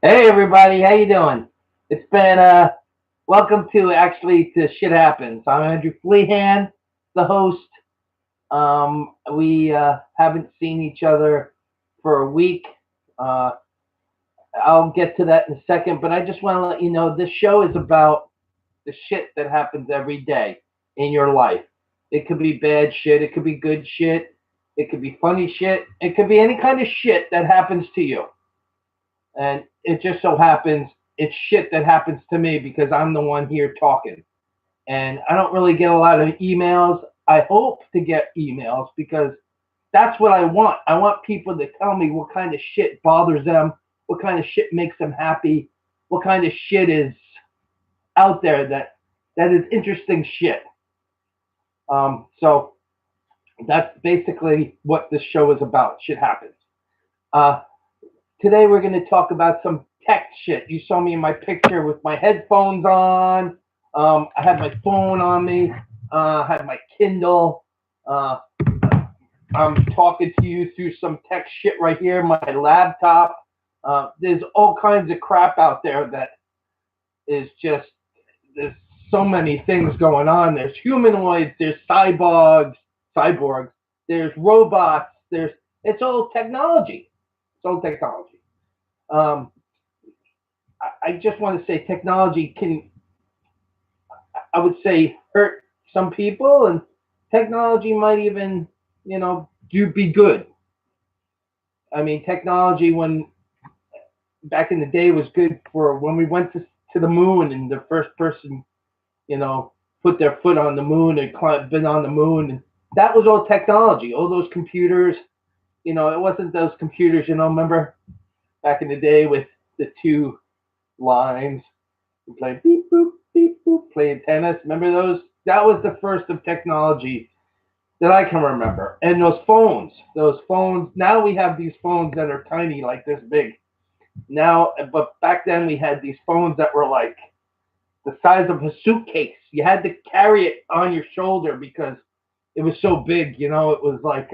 Hey everybody, how you doing? It's been welcome to Shit Happens. I'm Andrew Flehan, the host. We haven't seen each other for a week. Uh, I'll get to that in a second, but I just want to let you know this show is about the shit that happens every day in your life. It could be bad shit, it could be good shit, it could be funny shit, it could be any kind of shit that happens to you. And it just so happens it's shit that happens to me because I'm the one here talking. And I don't really get a lot of emails. I hope to get emails because that's what I want. I want people to tell me what kind of shit bothers them, what kind of shit makes them happy, what kind of shit is out there that is interesting shit. So that's basically what this show is about. Shit happens. Uh, Today we're going to talk about some tech shit. You saw me in my picture with my headphones on. I had my phone on me. I had my Kindle. Uh, I'm talking to you through some tech shit right here, my laptop. There's all kinds of crap out there that is just, there's so many things going on. There's humanoids, there's cyborgs, there's robots, it's all technology. It's all technology. Um, I just want to say technology can, I would say, hurt some people, and technology might even, do be good. I mean, technology when back in the day was good for when we went to the moon and the first person, you know, put their foot on the moon and been on the moon, and that was all technology. All those computers, it wasn't those computers, remember back in the day with the two lines. We played beep boop beep boop, playing tennis. Remember those? That was the first of technology that I can remember. And those phones. Now we have these phones that are tiny, like this big. Now, but back then we had these phones that were like the size of a suitcase. You had to carry it on your shoulder because it was so big. It was like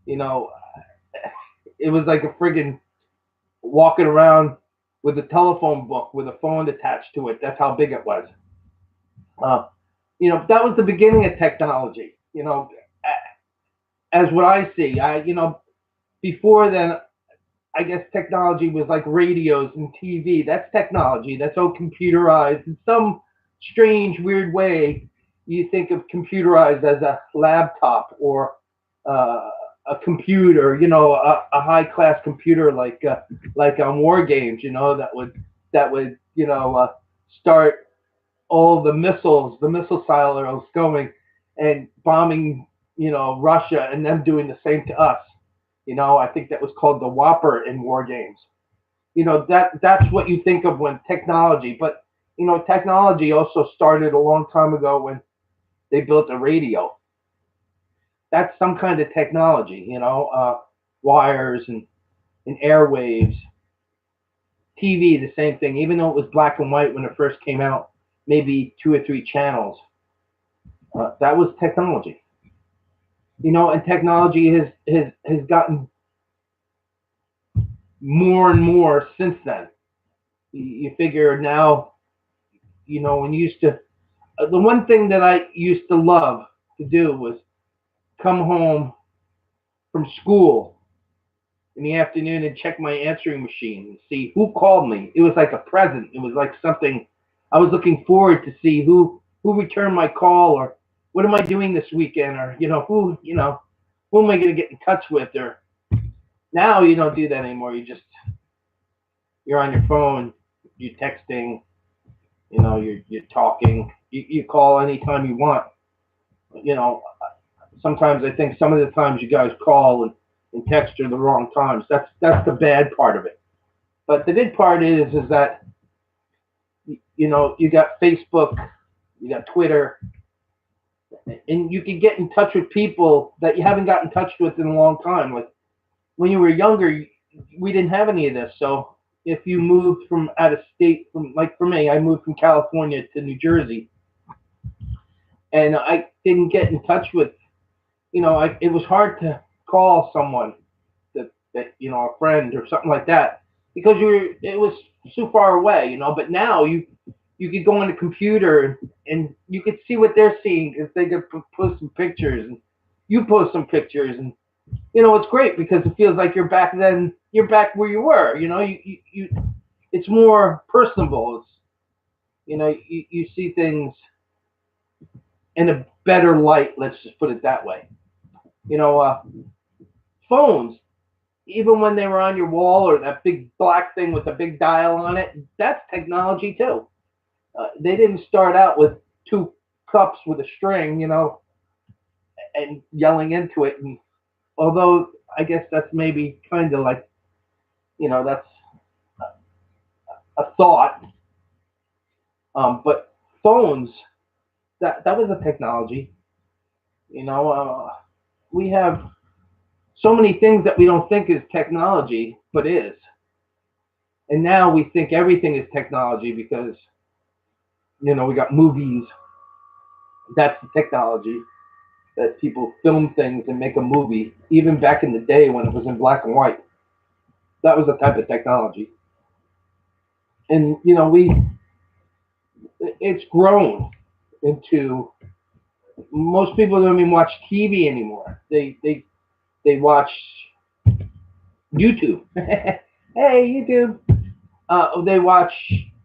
you know, it was like a friggin' walking around with a telephone book with a phone attached to it. That's how big it was. Uh, that was the beginning of technology. As what I see, before then, I guess technology was like radios and TV. That's technology. That's all computerized in some strange, weird way. You think of computerized as a laptop or a computer, a high class computer like on war games, that would start all the missile silos going and bombing, Russia and them doing the same to us. I think that was called the Whopper in war games. That's what you think of when technology, but technology also started a long time ago when they built a radio. That's some kind of technology, wires and airwaves. TV, the same thing. Even though it was black and white when it first came out, maybe two or three channels. That was technology. And technology has gotten more and more since then. You figure now, when you used to, the one thing that I used to love to do was come home from school in the afternoon and check my answering machine and see who called me. It was like a present. It was like something I was looking forward to see who returned my call, or what am I doing this weekend, or who am I going to get in touch with. Or now you don't do that anymore. You're on your phone, you're texting, you're talking. You call anytime you want. You know, Sometimes I think some of the times you guys call and text are the wrong times. That's the bad part of it. But the good part is that you got Facebook, you got Twitter, and you can get in touch with people that you haven't gotten in touch with in a long time. Like when you were younger, we didn't have any of this. So if you moved from out of state, like for me, I moved from California to New Jersey, and I didn't get in touch with, it was hard to call someone that a friend or something like that, because it was so far away, But now you could go on the computer and you could see what they're seeing because they could post some pictures and you post some pictures and it's great because it feels like you're back where you were. It's more personable. You see things in a better light. Let's just put it that way. You know, uh, Phones, even when they were on your wall or that big black thing with a big dial on it, that's technology too. They didn't start out with two cups with a string, and yelling into it. And although I guess that's maybe kind of like, that's a thought. But phones, that was a technology. You know, we have so many things that we don't think is technology, but is. And now we think everything is technology because we got movies. That's the technology that people film things and make a movie. Even back in the day when it was in black and white, that was the type of technology. And it's grown into most people don't even watch TV anymore. They watch YouTube. Hey, YouTube. They watch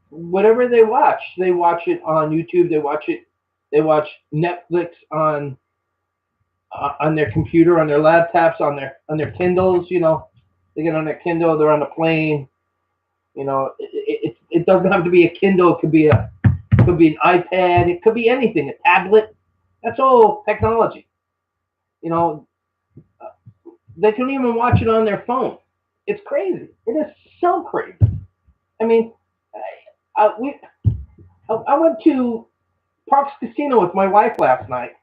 whatever they watch. They watch it on YouTube. They watch it. They watch Netflix on their computer, on their laptops, on their Kindles. They get on their Kindle. They're on the plane. It doesn't have to be a Kindle. It could be an iPad. It could be anything. A tablet. That's all technology. You know, they can even watch it on their phone. It's crazy. It is so crazy. I mean, I went to Parks Casino with my wife last night,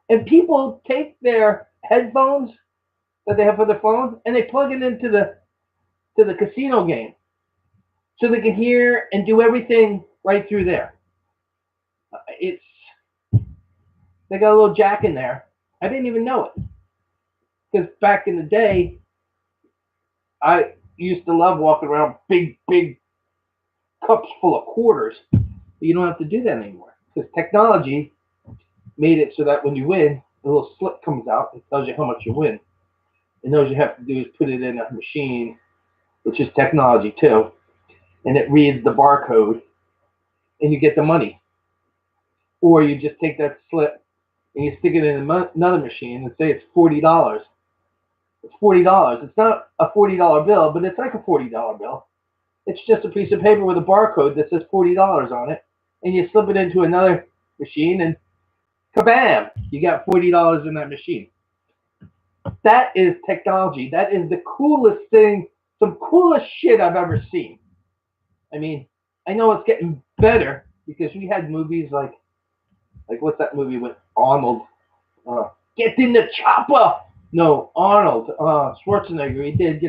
and people take their headphones that they have for their phones and they plug it into the casino game, so they can hear and do everything right through there. It's They got a little jack in there. I didn't even know it because back in the day, I used to love walking around big cups full of quarters. But you don't have to do that anymore because technology made it so that when you win, a little slip comes out and tells you how much you win. And all you have to do is put it in a machine, which is technology too, and it reads the barcode, and you get the money. Or you just take that slip and you stick it in another machine and say it's $40. It's $40. It's not a $40 bill, but it's like a $40 bill. It's just a piece of paper with a barcode that says $40 on it, and you slip it into another machine, and kabam, you got $40 in that machine. That is technology. That is the coolest thing, some coolest shit I've ever seen. I mean, I know it's getting better because we had movies like what's that movie with Arnold? Get in the chopper. No, Arnold Schwarzenegger. He did,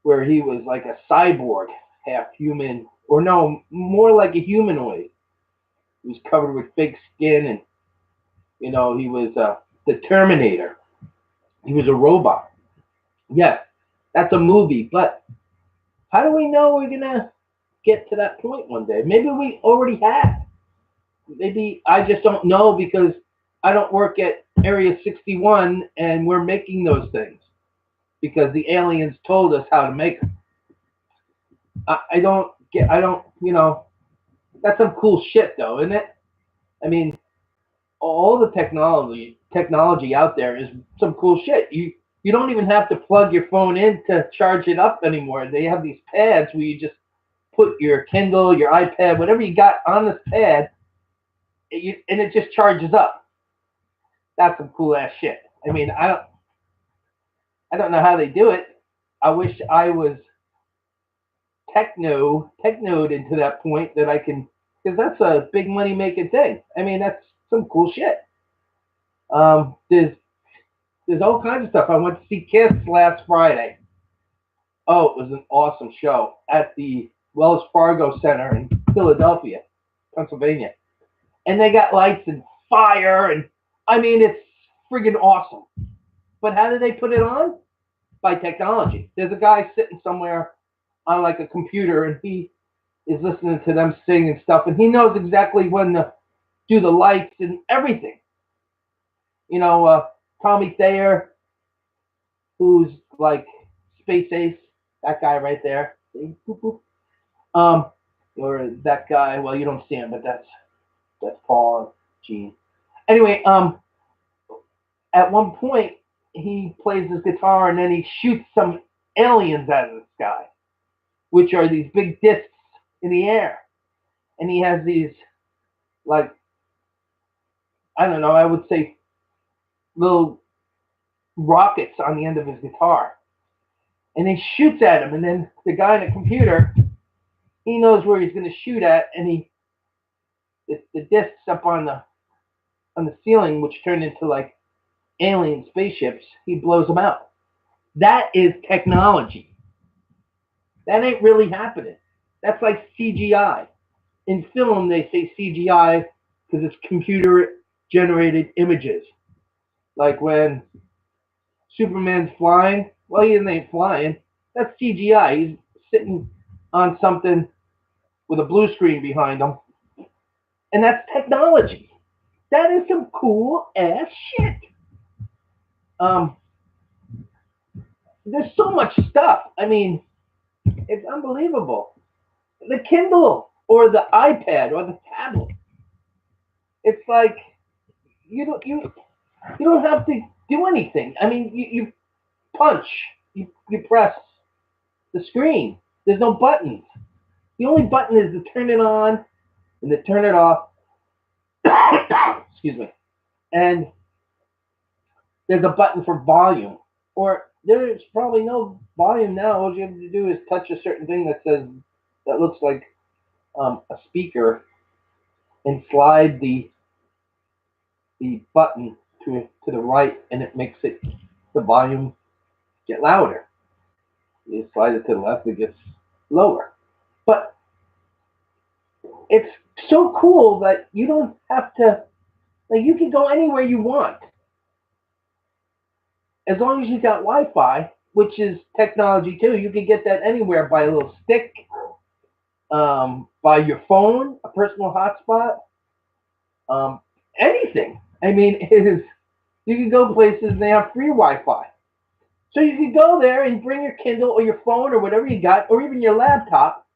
where he was like a cyborg, half human, or no, more like a humanoid. He was covered with fake skin, and he was the Terminator. He was a robot. Yes, that's a movie, but how do we know we're gonna get to that point one day? Maybe we already have. Maybe I just don't know because I don't work at Area 61 and we're making those things because the aliens told us how to make them. I don't, that's some cool shit though, isn't it? I mean, all the technology out there is some cool shit. You don't even have to plug your phone in to charge it up anymore. They have these pads where you just put your Kindle, your iPad, whatever you got on this pad, and it just charges up. That's some cool ass shit. I mean, I don't know how they do it. I wish I was technoed into that point that I can, because that's a big money making thing. I mean, that's some cool shit. There's all kinds of stuff. I went to see Kiss last Friday. Oh, it was an awesome show at the Wells Fargo Center in Philadelphia, Pennsylvania. And they got lights and fire, and I mean, it's friggin' awesome. But how did they put it on? by technology. There's a guy sitting somewhere on like a computer, and he is listening to them sing and stuff, and he knows exactly when to do the lights and everything. You know, Tommy Thayer, who's like Space Ace, that guy right there. Um, or that guy. Well, you don't see him, but that's Paul Gene. Anyway, at one point he plays his guitar and then he shoots some aliens out of the sky, which are these big discs in the air, and he has these like I don't know, I would say little rockets on the end of his guitar, and he shoots at him, and then the guy in the computer he knows where he's going to shoot at, and the discs up on the ceiling, which turn into like alien spaceships, he blows them out. That is technology. That ain't really happening. That's like CGI. In film, they say CGI because it's computer generated images. Like when Superman's flying, well, he ain't flying. That's CGI. He's sitting on something with a blue screen behind him. And that's technology. That is some cool ass shit. Um, there's so much stuff. I mean, it's unbelievable. The Kindle or the iPad or the tablet. It's like you don't have to do anything. I mean, you punch, you press the screen. There's no buttons. The only button is to turn it on and to turn it off. Excuse me. And there's a button for volume. Or there's probably no volume now. All you have to do is touch a certain thing that looks like a speaker and slide the button to the right, and it makes it the volume get louder. You slide it to the left, it gets lower. But it's so cool that you don't have to, like, you can go anywhere you want as long as you got Wi-Fi, which is technology too. You can get that anywhere by a little stick, by your phone, a personal hotspot, um, anything. I mean, it is. You can go places and they have free Wi-Fi. So you can go there and bring your Kindle or your phone or whatever you got, or even your laptop.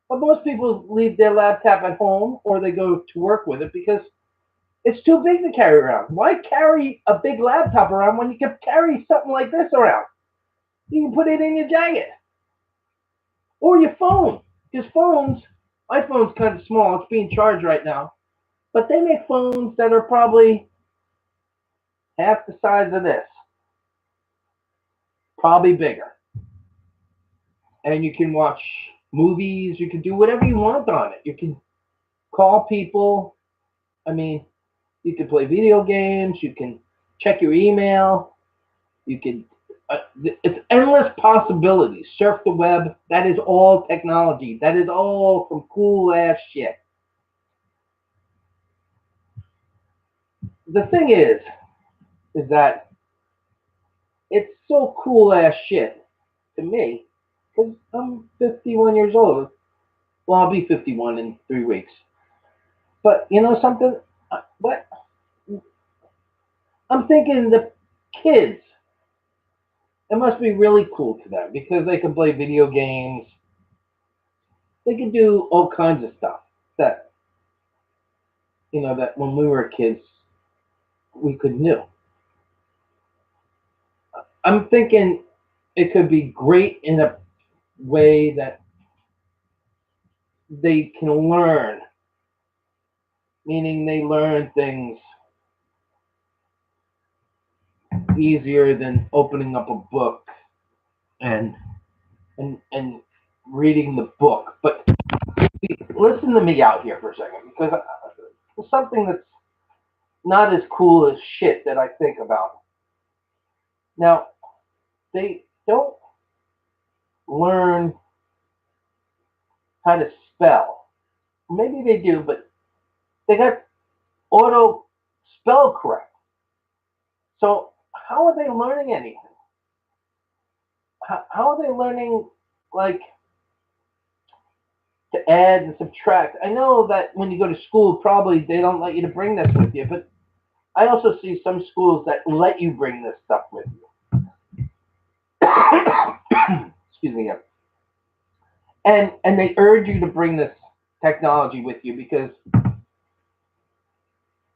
But most people leave their laptop at home or they go to work with it because it's too big to carry around. Why carry a big laptop around when you can carry something like this around? You can put it in your jacket or your phone. Because my phone's kind of small. It's being charged right now. But they make phones that are probably half the size of this, probably bigger. And you can watch movies. You can do whatever you want on it. You can call people. I mean, you can play video games. You can check your email. You can. It's endless possibilities. Surf the web. That is all technology. That is all some cool ass shit. The thing is that it's so cool ass shit to me because I'm 51 years old. Well, I'll be 51 in 3 weeks. But you know something? What I'm thinking, the kids, it must be really cool to them because they can play video games. They can do all kinds of stuff that that when we were kids we could do. I'm thinking it could be great in a way that they can learn, meaning they learn things easier than opening up a book and and reading the book. But listen to me out here for a second because it's something that's not as cool as shit that I think about. Now, they don't learn how to spell. Maybe they do, but they got auto spell correct. So how are they learning anything? how are they learning, like, to add and subtract? I know that when you go to school, probably they don't let you to bring this with you, but I also see some schools that let you bring this stuff with you. Excuse me. And they urge you to bring this technology with you because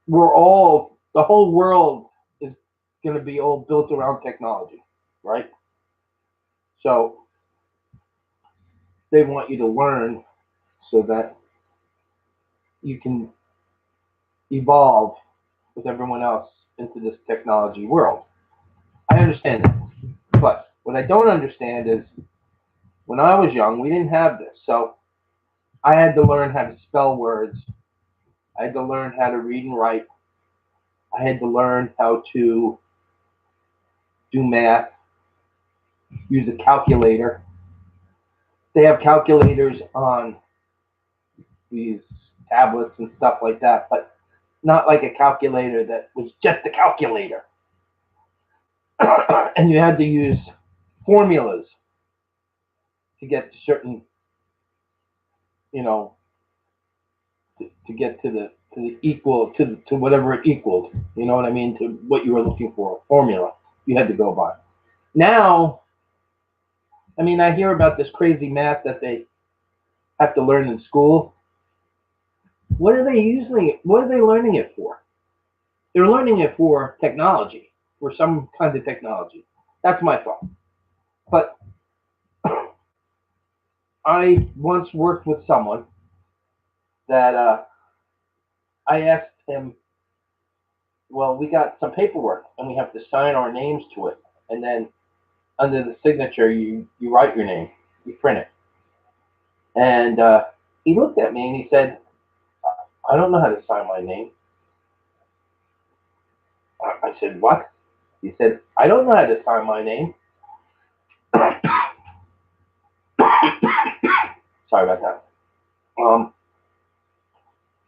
the whole world is going to be all built around technology, right? So they want you to learn so that you can evolve with everyone else into this technology world. I understand that. But what I don't understand is when I was young, we didn't have this. So I had to learn how to spell words. I had to learn how to read and write. I had to learn how to do math, use a calculator. They have calculators on these tablets and stuff like that, but not like a calculator that was just a calculator. And you had to use formulas to get to certain, you know, to get to the equal to whatever it equaled. You know what I mean? To what you were looking for, a formula you had to go by. Now, I mean, I hear about this crazy math that they have to learn in school. What are they usually? What are they learning it for? They're learning it for technology, for some kind of technology. That's my thought. But I once worked with someone that I asked him, well, we got some paperwork and we have to sign our names to it. And then under the signature, you write your name, you print it. And he looked at me and he said, I don't know how to sign my name. I said, what? He said, I don't know how to sign my name. Sorry about that.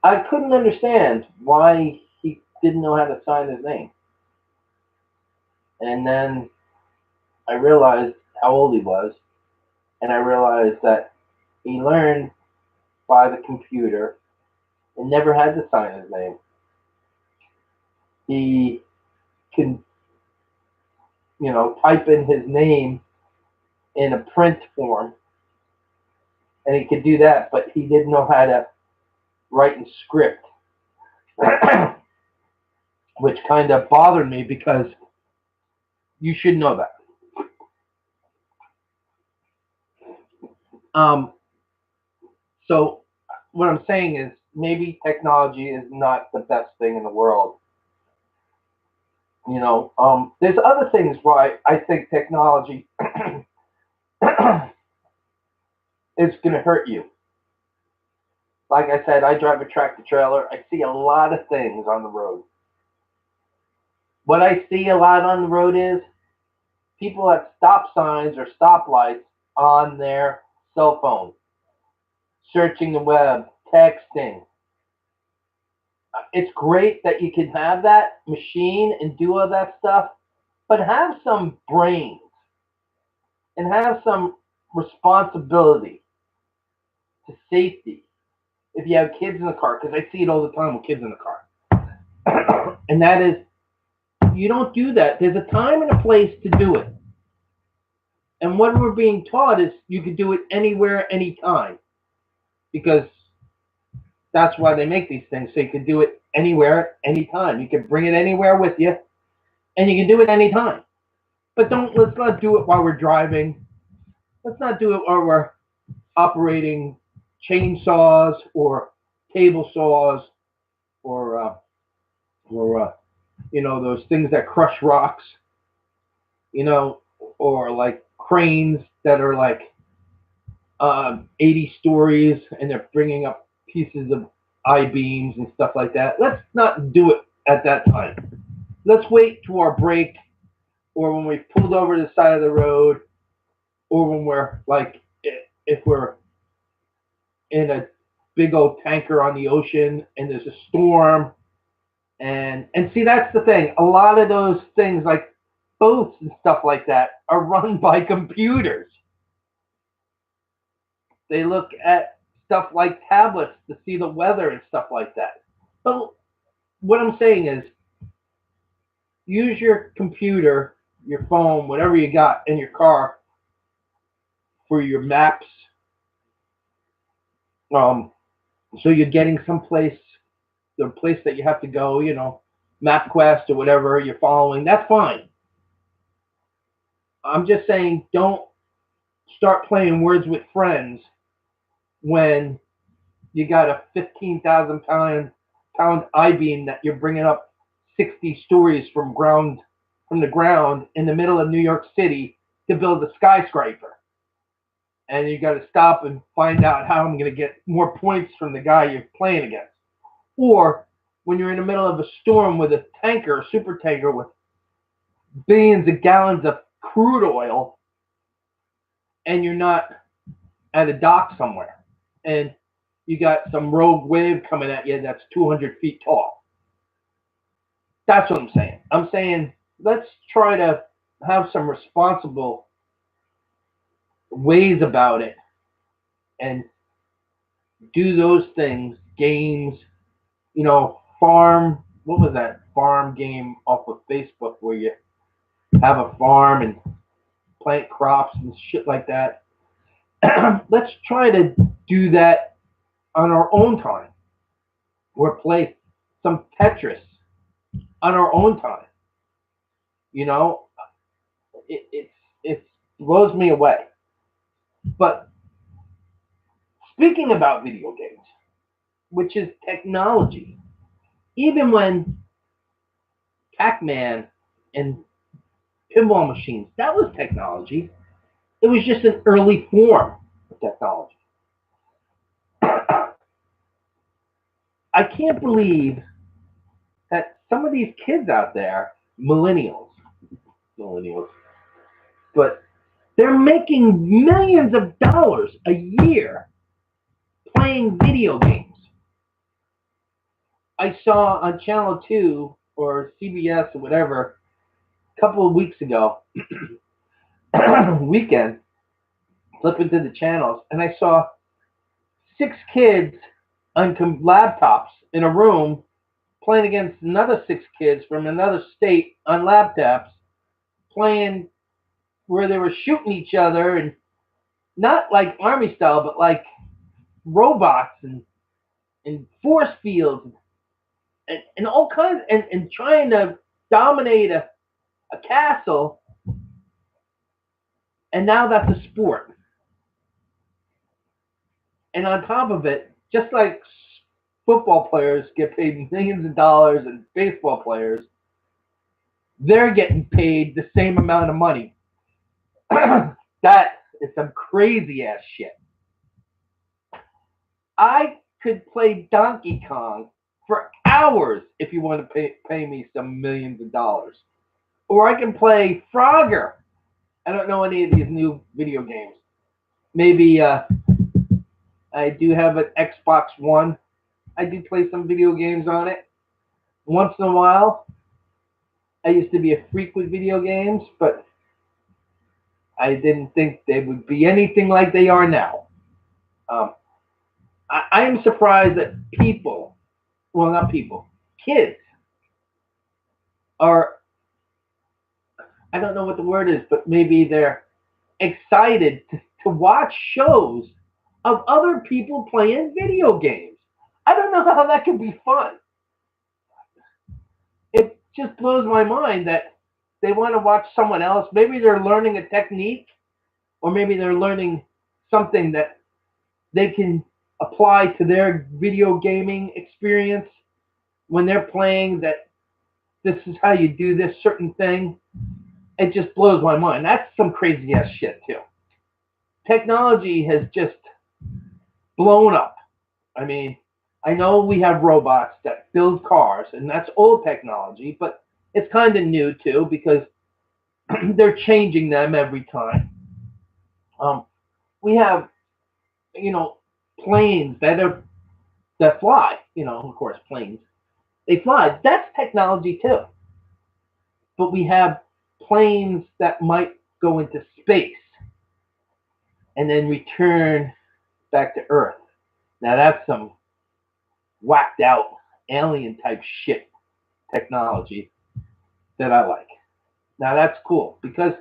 I couldn't understand why he didn't know how to sign his name. And then I realized how old he was, and I realized that he learned by the computer and never had to sign his name. He can, type in his name in a print form, and he could do that, but he didn't know how to write in script, which kind of bothered me because you should know that. So what I'm saying is maybe technology is not the best thing in the world. There's other things why I think technology is going to hurt you. Like I said, I drive a tractor trailer. I see a lot of things on the road. What I see a lot on the road is people at stop signs or stoplights on their cell phone, searching the web, texting. It's great that you can have that machine and do all that stuff, but have some brains and have some responsibility to safety. If you have kids in the car, because I see it all the time with kids in the car, and that is, you don't do that. There's a time and a place to do it. And what we're being taught is you can do it anywhere, anytime, because that's why they make these things, so you can do it anywhere, anytime. You can bring it anywhere with you, and you can do it anytime. But let's not do it while we're driving. Let's not do it while we're operating chainsaws or table saws or those things that crush rocks, or like cranes that are like 80 stories and they're bringing up pieces of I-beams and stuff like that. Let's not do it at that time. Let's wait to our break, or when we've pulled over to the side of the road, or when we're like, if we're in a big old tanker on the ocean and there's a storm. And see, that's the thing. A lot of those things, like boats and stuff like that are run by computers. They look at stuff like tablets to see the weather and stuff like that. But what I'm saying is, use your computer, your phone, whatever you got in your car for your maps. Um, so you're getting someplace, the place that you have to go, MapQuest or whatever you're following. That's fine. I'm just saying, don't start playing words with friends when you got a 15,000 pound I-beam that you're bringing up 60 stories from the ground in the middle of New York City to build a skyscraper. And you got to stop and find out how I'm going to get more points from the guy you're playing against. Or when you're in the middle of a storm with a tanker, a super tanker with billions of gallons of crude oil, and you're not at a dock somewhere, and you got some rogue wave coming at you that's 200 feet tall. That's what I'm saying. I'm saying let's try to have some responsible ways about it and do those things, games, farm. What was that farm game off of Facebook where you have a farm and plant crops and shit like that? Let's try to do that on our own time, or play some Tetris on our own time. You know, it blows me away. But speaking about video games, which is technology, even when Pac-Man and pinball machines, that was technology. It was just an early form of technology. I can't believe that some of these kids out there, millennials, but they're making millions of dollars a year playing video games. I saw on Channel 2 or CBS or whatever a couple of weeks ago, weekend, flipping through the channels, and I saw 6 kids on laptops in a room playing against another 6 kids from another state on laptops, playing where they were shooting each other, and not like army style, but like robots and force fields and all kinds, and trying to dominate a castle. And now that's a sport. And on top of it, just like football players get paid millions of dollars and baseball players, they're getting paid the same amount of money. That is some crazy ass shit. I could play Donkey Kong for hours if you want to pay me some millions of dollars. Or I can play Frogger. I don't know any of these new video games. Maybe I do have an Xbox One. I do play some video games on it. Once in a while, I used to be a freak with video games, but I didn't think they would be anything like they are now. I am surprised that people, well, not people, kids are, I don't know what the word is, but maybe they're excited to watch shows of other people playing video games. I don't know how that could be fun. It just blows my mind that they want to watch someone else. Maybe they're learning a technique, or maybe they're learning something that they can apply to their video gaming experience when they're playing, that this is how you do this certain thing. It just blows my mind. That's some crazy ass shit too. Technology has just blown up. I mean, I know we have robots that build cars, and that's old technology, but it's kind of new too because they're changing them every time. We have, you know, planes that fly. Of course, planes they fly. That's technology too. But we have planes that might go into space and then return back to Earth. Now that's some whacked out alien type shit technology that I like. Now that's cool because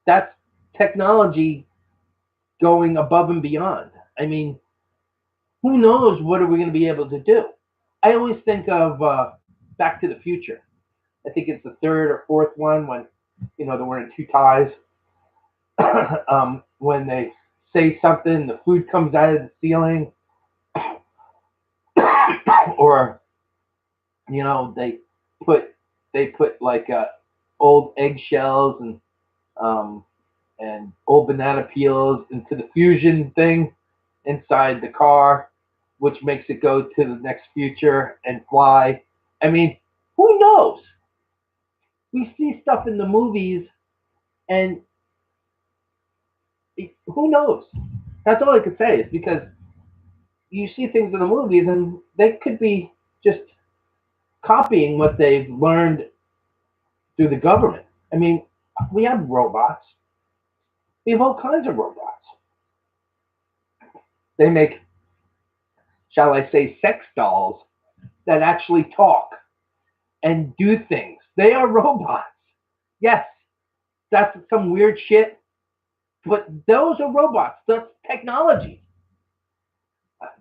that's technology going above and beyond. I mean, who knows what are we going to be able to do? I always think of Back to the Future. I think it's the third or fourth one when they're wearing two ties. When they say something, the food comes out of the ceiling, or they put like old eggshells and old banana peels into the fusion thing inside the car, which makes it go to the next future and fly. I mean, who knows? We see stuff in the movies, and who knows? That's all I could say is because you see things in the movies, and they could be just copying what they've learned through the government. I mean, we have robots. We have all kinds of robots. They make, shall I say, sex dolls that actually talk and do things. They are robots. Yes, that's some weird shit, but those are robots. That's technology.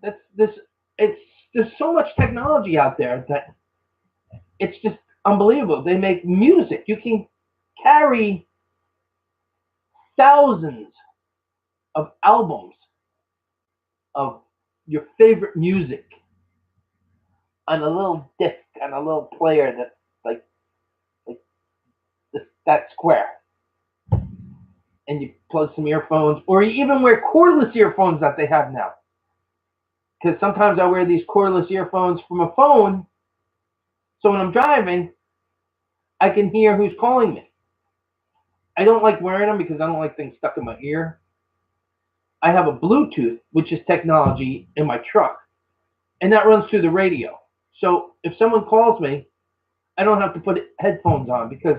That's this. It's There's so much technology out there that it's just unbelievable. They make music. You can carry thousands of albums of your favorite music on a little disc, on a little player that's like that square. And you plug some earphones, or you even wear cordless earphones that they have now. Because sometimes I wear these cordless earphones from a phone, so when I'm driving, I can hear who's calling me. I don't like wearing them because I don't like things stuck in my ear. I have a Bluetooth, which is technology, in my truck, and that runs through the radio. So if someone calls me, I don't have to put headphones on because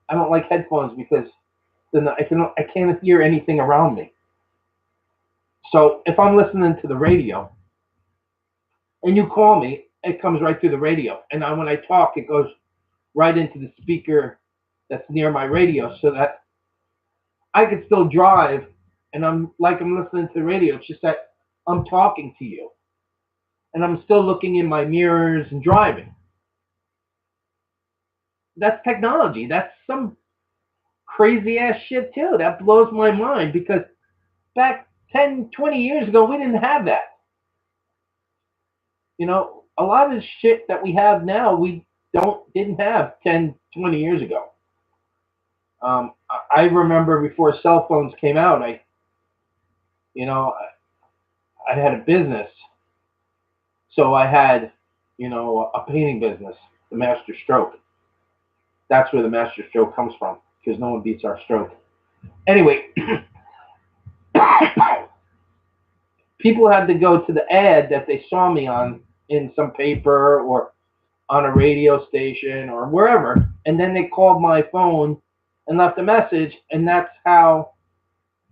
I don't like headphones because then I can't hear anything around me. So if I'm listening to the radio and you call me, it comes right through the radio. And when I talk, it goes right into the speaker that's near my radio so that I can still drive and I'm listening to the radio. It's just that I'm talking to you and I'm still looking in my mirrors and driving. That's technology. That's some crazy ass shit too. That blows my mind because back 10, 20 years ago, we didn't have that. A lot of the shit that we have now, we didn't have 10, 20 years ago. I remember before cell phones came out, I had a business. So I had, a painting business, the Master Stroke. That's where the Master Stroke comes from, because no one beats our stroke. Anyway, people had to go to the ad that they saw me on in some paper or on a radio station or wherever, and then they called my phone and left a message, and that's how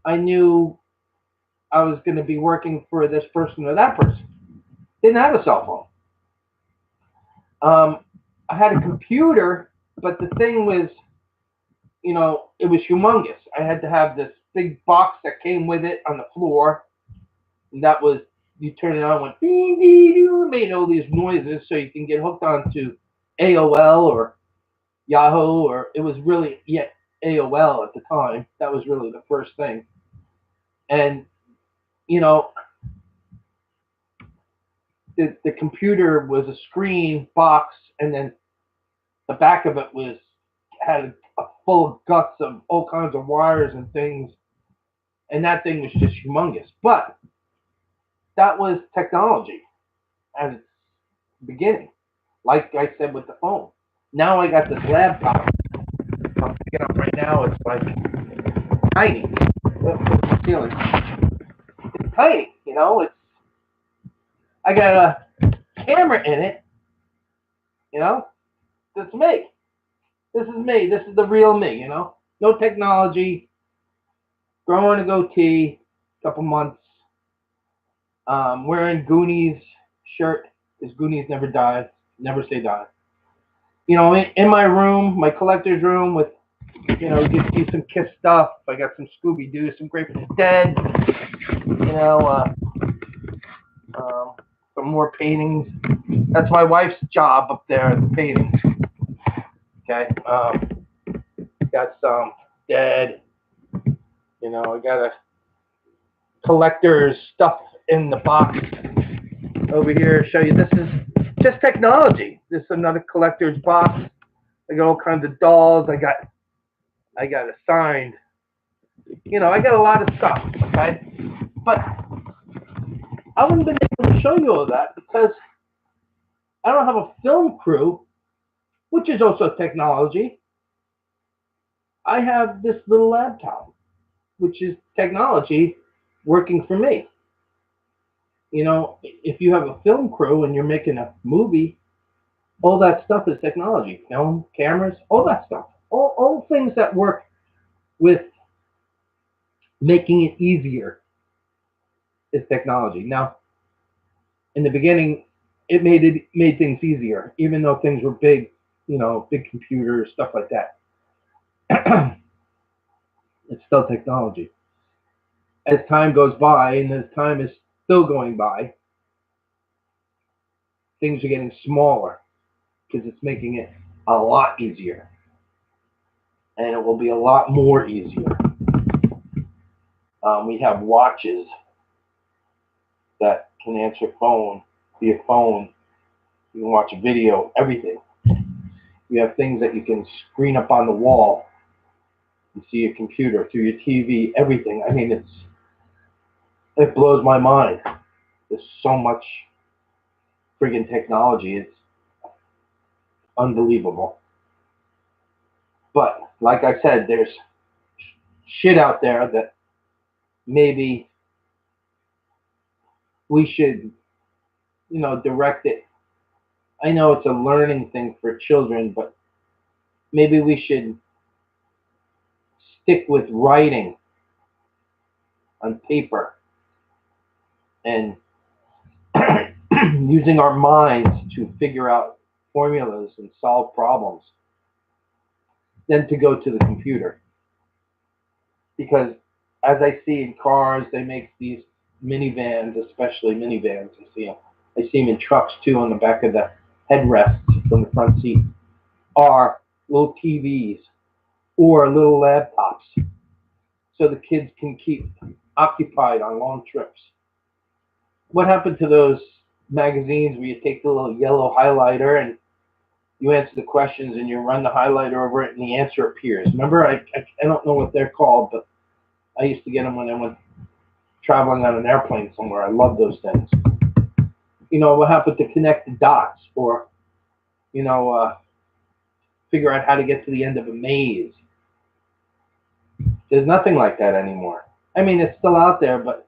I knew I was going to be working for this person or that person. Didn't have a cell phone. I had a computer, but the thing was, it was humongous. I had to have this big box that came with it on the floor. And that was, you turn it on, went ding, ding, ding, made all these noises so you can get hooked onto AOL or Yahoo, or it was really AOL at the time. That was really the first thing. And, the computer was a screen box, and then the back of it had a full guts of all kinds of wires and things, and that thing was just humongous. But that was technology at its beginning, like I said with the phone. Now I got this laptop I'm picking up right now. It's like tiny. What's the ceiling? It's tiny, I got a camera in it, that's me. This is me. This is the real me, you know? No technology, growing a goatee, couple months, wearing Goonies shirt, because Goonies never die, never say die. You know, in my room, my collector's room with, you know, you see some Kiss stuff. I got some Scooby Doo, some Grateful Dead, you know, um, some more paintings. That's my wife's job up there, the paintings. Okay, got some Dead. You know, I got a collector's stuff in the box over here to show you. This is just technology. This is another collector's box. I got all kinds of dolls. I got a signed. You know, I got a lot of stuff. Okay, but I wouldn't have been able to show you all that because I don't have a film crew, which is also technology. I have this little laptop, which is technology working for me. You know, if you have a film crew and you're making a movie, all that stuff is technology. Film, cameras, all that stuff. All things that work with making it easier is technology. Now, in the beginning, it made things easier, even though things were big, you know, big computers, stuff like that. It's still technology. As time goes by, and as time is still going by, things are getting smaller because it's making it a lot easier, and it will be a lot more easier. We have watches that can answer phone via phone. You can watch a video, everything. You have things that you can screen up on the wall. You see your computer through your TV, everything. I mean, it blows my mind. There's so much friggin' technology. It's unbelievable. But like I said, there's shit out there that maybe we should, you know, direct it. I know it's a learning thing for children, but maybe we should stick with writing on paper and using our minds to figure out formulas and solve problems than to go to the computer. Because as I see in cars, they make these minivans, especially minivans. I see them in trucks too on the back of the headrests from the front seat are little TVs or little laptops so the kids can keep occupied on long trips. What happened to those magazines where you take the little yellow highlighter and you answer the questions and you run the highlighter over it and the answer appears? Remember, I don't know what they're called, but I used to get them when I went traveling on an airplane somewhere. I love those things. You know, what happened to connect the dots or, you know, figure out how to get to the end of a maze? There's nothing like that anymore. I mean, it's still out there, but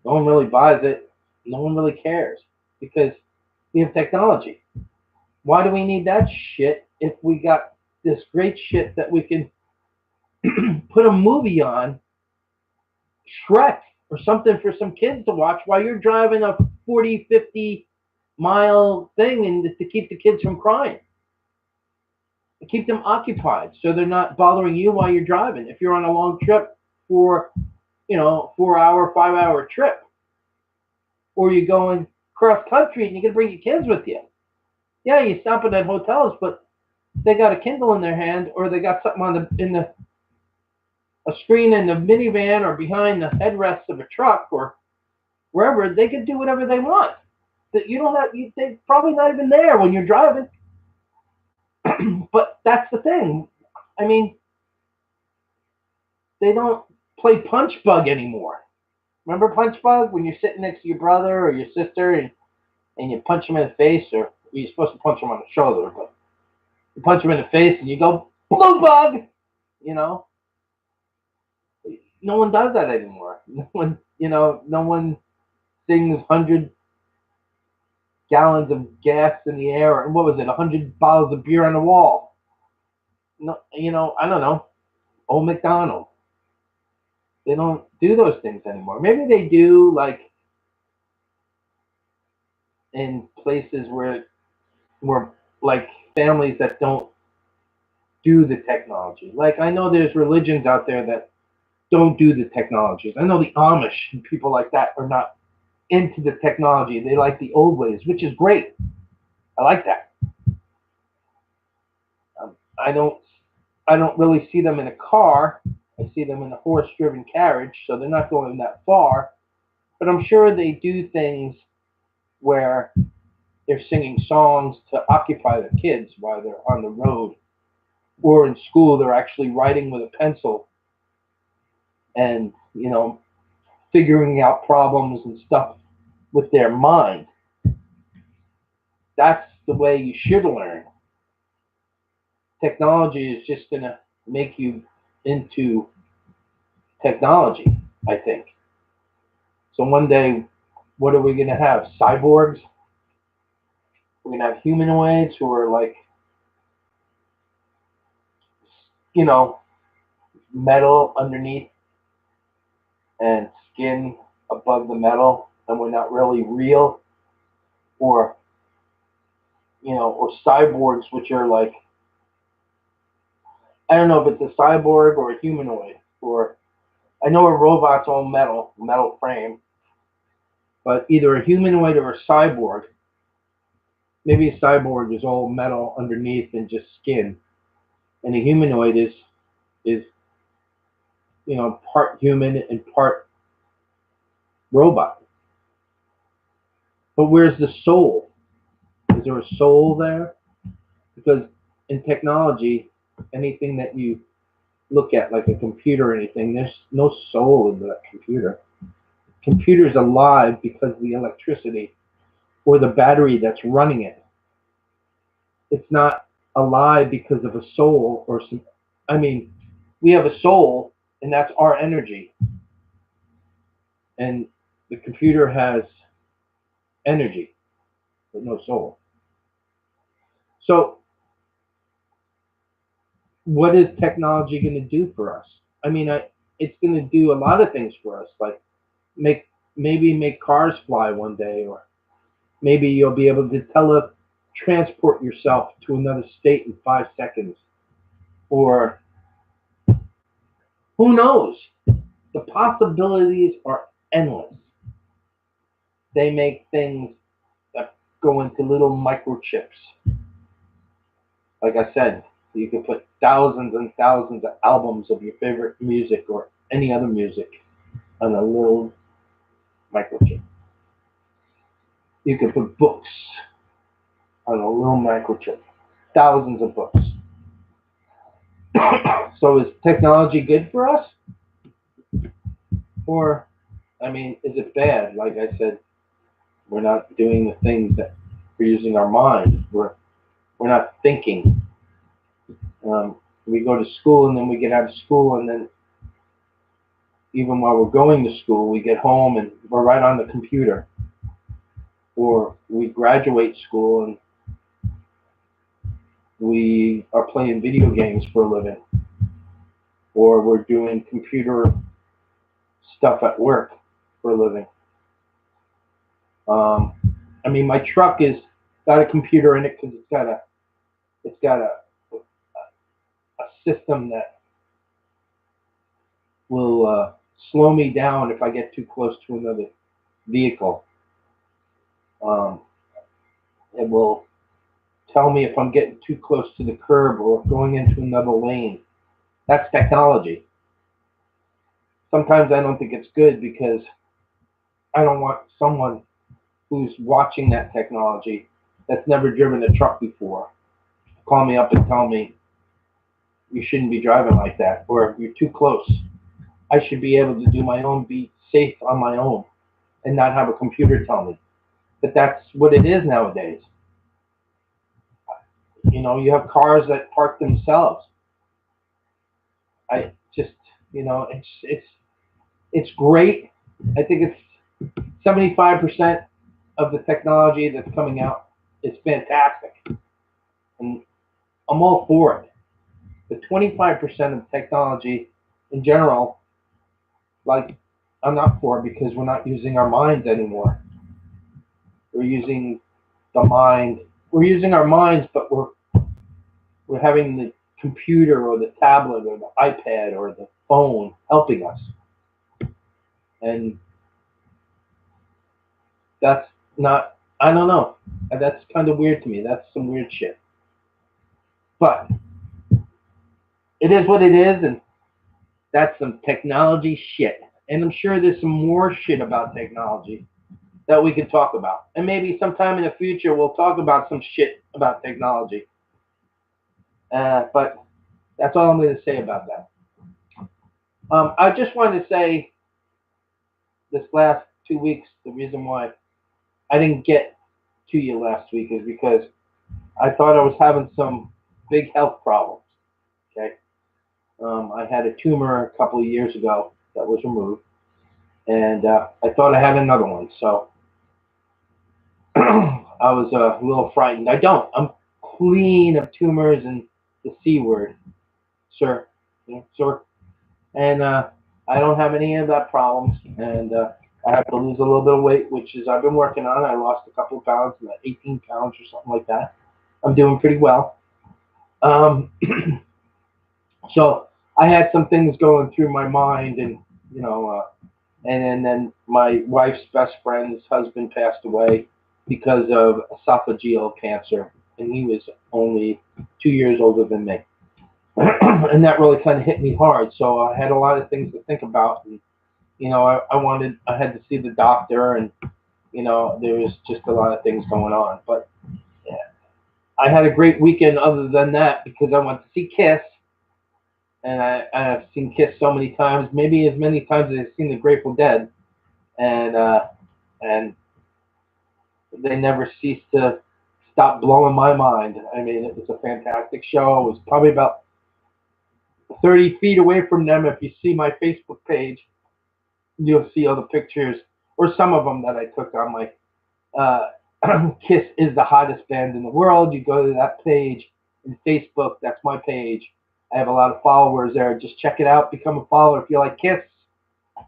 no one really buys it. No one really cares because we have technology. Why do we need that shit if we got this great shit that we can put a movie on, Shrek, or something for some kids to watch while you're driving a 40, 50-mile thing and to keep the kids from crying? To keep them occupied so they're not bothering you while you're driving. If you're on a long trip for, you know, 4 hour, 5 hour trip, or you're going cross country and you're gonna bring your kids with you. Yeah, you stop at hotels, but they got a Kindle in their hand or they got something on a screen in the minivan or behind the headrests of a truck or wherever. They can do whatever they want. That you don't have. They're probably not even there when you're driving. But that's the thing. I mean, they don't play punch bug anymore. Remember punch bug when you're sitting next to your brother or your sister and you punch them in the face, or you're supposed to punch them on the shoulder, but you punch them in the face and you go blue bug. You know, no one does that anymore. No one, you know, no one sings 100 gallons of gas in the air, and what was it, 100 bottles of beer on the wall. No, I don't know. Old McDonald. They don't do those things anymore. Maybe they do, like in places where like families that don't do the technology. Like I know there's religions out there that don't do the technologies. I know the Amish and people like that are not into the technology. They like the old ways, which is great. I like that. I don't really see them in a car. I see them in a horse-driven carriage, so they're not going that far. But I'm sure they do things where they're singing songs to occupy the kids while they're on the road, or in school they're actually writing with a pencil and figuring out problems and stuff with their mind. That's the way you should learn. Technology is just going to make you into technology, I think. So one day, what are we going to have? Cyborgs? We're going to have humanoids who are like, you know, metal underneath and skin above the metal, and we're not really real. Or, or cyborgs, which are like, I don't know if it's a cyborg or a humanoid. Or, I know a robot's all metal frame, but either a humanoid or a cyborg. Maybe a cyborg is all metal underneath and just skin, and a humanoid is part human and part robot. But where's the soul? Is there a soul there? Because in technology, anything that you look at, like a computer or anything, there's no soul in that computer. Computer's alive because of the electricity or the battery that's running it. It's not alive because of a soul or some. I mean, we have a soul, and that's our energy, and the computer has energy but no soul. So, what is technology going to do for us? I mean, it's going to do a lot of things for us, like maybe make cars fly one day, or maybe you'll be able to transport yourself to another state in 5 seconds, or who knows? The possibilities are endless. They make things that go into little microchips. Like I said, you can put thousands and thousands of albums of your favorite music or any other music on a little microchip. You can put books on a little microchip. Thousands of books. So is technology good for us? Or, I mean, is it bad? Like I said, we're not doing the things that we're using our mind. We're not thinking. We go to school and then we get out of school, and then even while we're going to school, we get home and we're right on the computer. Or we graduate school and we are playing video games for a living. Or we're doing computer stuff at work for a living. I mean, my truck is got a computer in it because it's got a system that will slow me down if I get too close to another vehicle. Um, it will tell me if I'm getting too close to the curb or going into another lane. That's technology. Sometimes I don't think it's good because I don't want someone who's watching that technology that's never driven a truck before call me up and tell me you shouldn't be driving like that, or if you're too close. I should be able to do my own, be safe on my own, and not have a computer tell me. But that's what it is nowadays. You have cars that park themselves. I just, it's great. I think it's 75% of the technology that's coming out is fantastic, and I'm all for it. the 25% of technology in general, like, I'm not for, because we're not using our minds anymore. We're using the mind. We're using our minds, but we're having the computer or the tablet or the iPad or the phone helping us, and that's not. I don't know. That's kind of weird to me. That's some weird shit. But it is what it is, and that's some technology shit. And I'm sure there's some more shit about technology that we can talk about. And maybe sometime in the future we'll talk about some shit about technology. But that's all I'm going to say about that. I just wanted to say this last 2 weeks, the reason why I didn't get to you last week is because I thought I was having some big health problems. Okay. I had a tumor a couple of years ago that was removed, and I thought I had another one. So I was a little frightened. I don't. I'm clean of tumors and the C word, sir. Yeah, sir. And I don't have any of that problems. And I have to lose a little bit of weight, which is I've been working on. I lost a couple of pounds, about 18 pounds or something like that. I'm doing pretty well. Um, so I had some things going through my mind, and you know, and then my wife's best friend's husband passed away because of esophageal cancer, and he was only 2 years older than me. And that really kind of hit me hard. So I had a lot of things to think about, and I had to see the doctor, and there was just a lot of things going on. But yeah, I had a great weekend other than that because I went to see Kiss, and I've seen Kiss so many times, maybe as many times as I've seen the Grateful Dead, and and they never ceased to stop blowing my mind. I mean, it was a fantastic show. It was probably about 30 feet away from them. If you see my Facebook page, you'll see all the pictures, or some of them that I took on my uh, Kiss is the hottest band in the world. You go to that page in Facebook, that's my page. I have a lot of followers there. Just check it out. Become a follower if you like Kiss. It's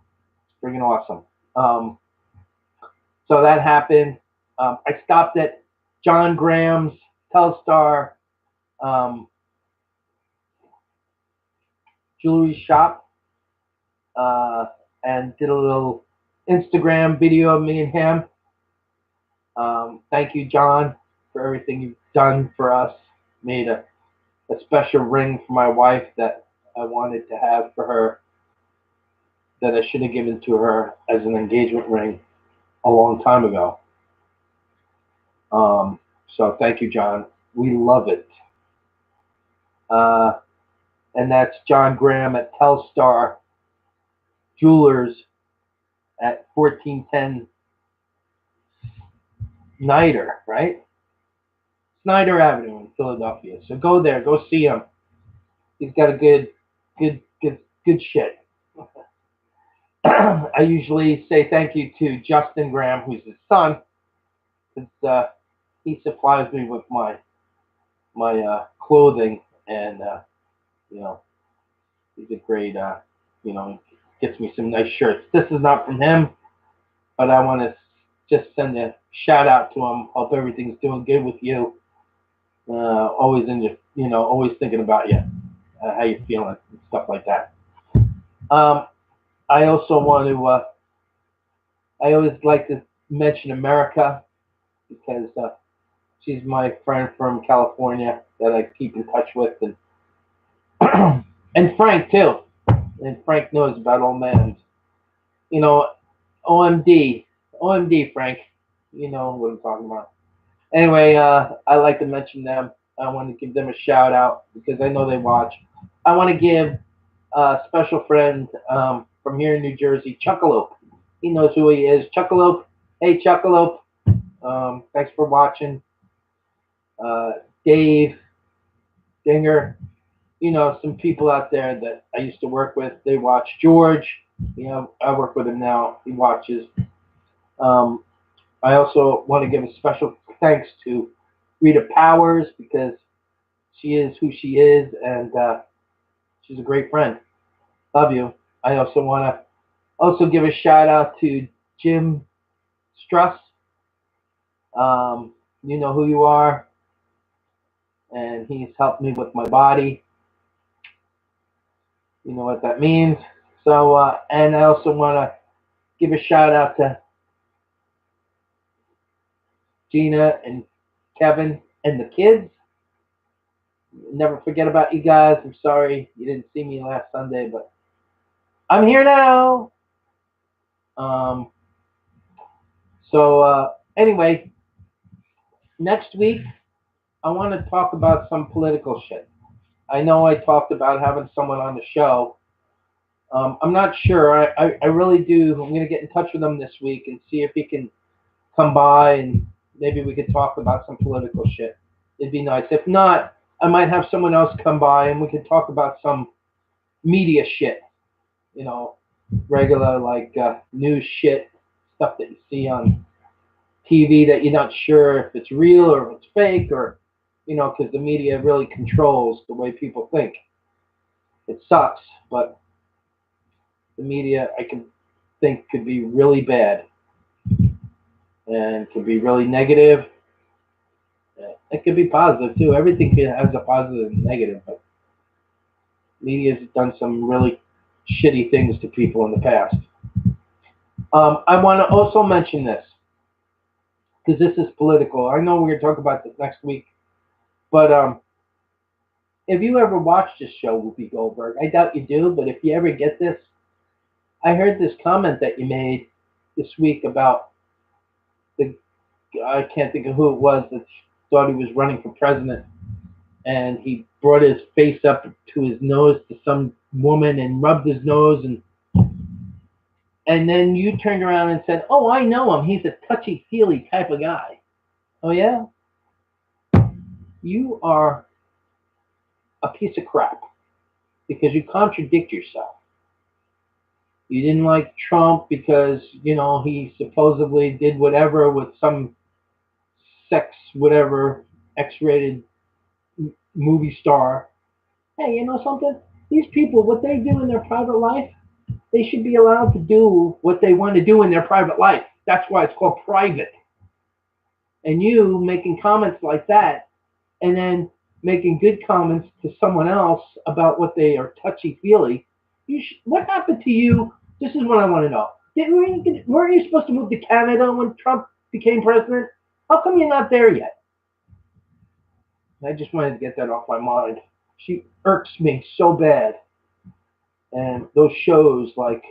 freaking awesome. So that happened. I stopped at John Graham's Telstar um, jewelry shop uh, and did a little Instagram video of me and him. Thank you, John, for everything you've done for us. Made a special ring for my wife that I wanted to have for her, that I should have given to her as an engagement ring a long time ago. Um, so thank you, John. We love it. Uh, and that's John Graham at Telstar Jewelers at 1410 Snyder, right? Snyder Avenue in Philadelphia. So go there, go see him. He's got a good shit. I usually say thank you to Justin Graham, who's his son, because he supplies me with my clothing, and you know he's a great gets me some nice shirts. This is not from him, but I want to just send a shout out to him. Hope everything's doing good with you. Always in your, always thinking about you, how you feeling, and stuff like that. Um, I also want to. I always like to mention America because she's my friend from California that I keep in touch with, and and Frank too. And Frank knows about old man. You know, OMD, OMD, Frank. You know what I'm talking about. Anyway, I like to mention them. I want to give them a shout out because I know they watch. I want to give a special friend from here in New Jersey, Chuckalope. He knows who he is. Chuckalope. Hey, Chuckalope. Thanks for watching. Uh, Dave, Dinger, some people out there that I used to work with. They watch. George, I work with him now. He watches. Um, I also want to give a special thanks to Rita Powers because she is who she is, and She's a great friend. Love you. I also want to give a shout out to Jim Struss. You know who you are, and he's helped me with my body. You know what that means. So, and I also want to give a shout out to Gina and Kevin and the kids. Never forget about you guys. I'm sorry you didn't see me last Sunday, but I'm here now. Um, anyway, next week I want to talk about some political shit. I know I talked about having someone on the show. I'm not sure. I really do. I'm going to get in touch with him this week and see if he can come by and maybe we could talk about some political shit. It'd be nice. If not, I might have someone else come by and we could talk about some media shit. You know, regular like news shit, stuff that you see on TV that you're not sure if it's real or if it's fake or, you know, because the media really controls the way people think. It sucks, but the media I can think could be really bad and could be really negative. It could be positive too. Everything has a positive and negative, but media's done some really shitty things to people in the past. I want to also mention this because this is political. I know we're going to talk about this next week, but if you ever watch this show, Whoopi Goldberg, I doubt you do, but if you ever get this, I heard this comment that you made this week about I can't think of who it was that thought he was running for president, and he brought his face up to his nose to some woman and rubbed his nose, and then you turned around and said, "Oh, I know him. He's a touchy-feely type of guy." Oh yeah, you are a piece of crap because you contradict yourself. You didn't like Trump because, you know, he supposedly did whatever with some sex, whatever, X-rated movie star. Hey, you know something? These people, what they do in their private life, they should be allowed to do what they want to do in their private life. That's why it's called private. And you making comments like that and then making good comments to someone else about what they are touchy-feely, what happened to you? This is what I want to know. Weren't you supposed to move to Canada when Trump became president? How come you're not there yet? I just wanted to get that off my mind. She irks me so bad. And those shows like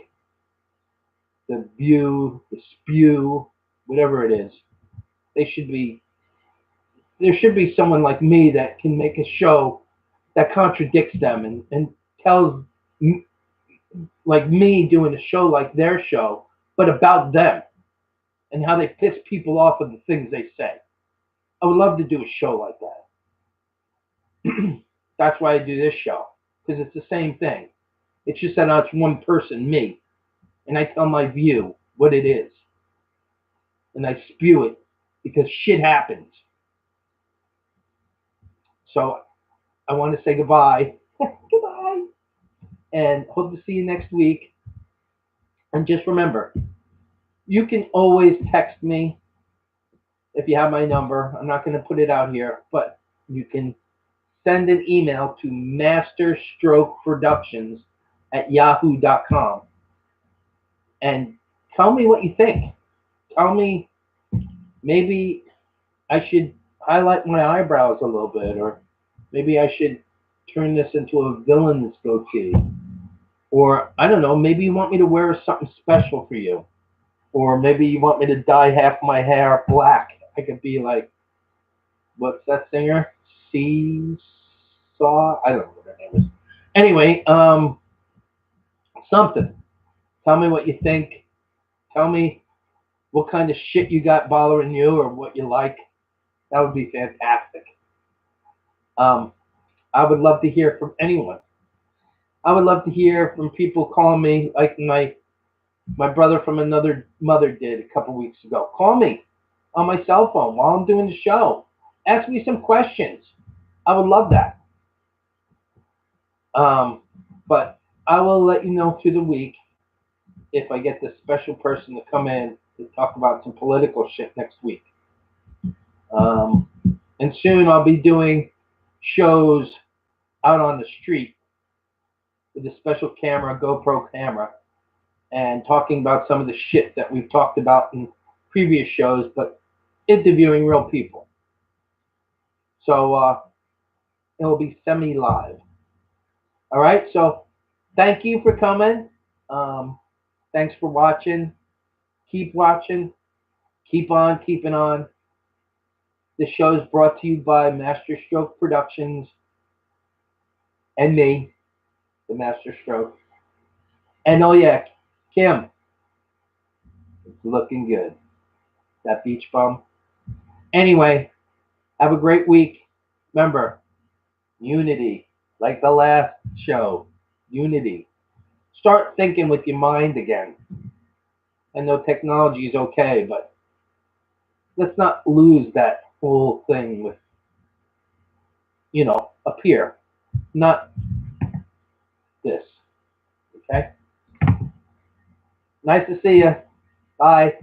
The View, The Spew, whatever it is, there should be someone like me that can make a show that contradicts them and tells, like me doing a show like their show, but about them and how they piss people off with the things they say. I would love to do a show like that. That's why I do this show, because it's the same thing. It's just that it's one person, me, and I tell my view what it is, and I spew it because shit happens. So I want to say goodbye. Goodbye. And hope to see you next week. And just remember, you can always text me if you have my number. I'm not going to put it out here, but you can send an email to masterstrokeproductions@yahoo.com and tell me what you think. Tell me maybe I should highlight my eyebrows a little bit, or maybe I should turn this into a villain's goatee. Or, I don't know, maybe you want me to wear something special for you. Or maybe you want me to dye half my hair black. I could be like, what's that singer? Seesaw? I don't know what her name is. Anyway, something. Tell me what you think. Tell me what kind of shit you got bothering you or what you like. That would be fantastic. I would love to hear from anyone. I would love to hear from people calling me like my brother from another mother did a couple weeks ago. Call me on my cell phone while I'm doing the show. Ask me some questions. I would love that. But I will let you know through the week if I get this special person to come in to talk about some political shit next week. Um, and soon I'll be doing shows out on the street with a special camera, GoPro camera, and talking about some of the shit that we've talked about in previous shows, but interviewing real people. So it'll be semi-live. All right. So thank you for coming. Um, thanks for watching. Keep watching. Keep on keeping on. The show is brought to you by Master Stroke Productions and me, the Master Stroke. And oh yeah, Kim, it's looking good. That beach bum. Anyway, have a great week. Remember, unity, like the last show. Unity. Start thinking with your mind again. I know technology is okay, but let's not lose that whole thing with, up here. Not this. Okay? Nice to see you. Bye.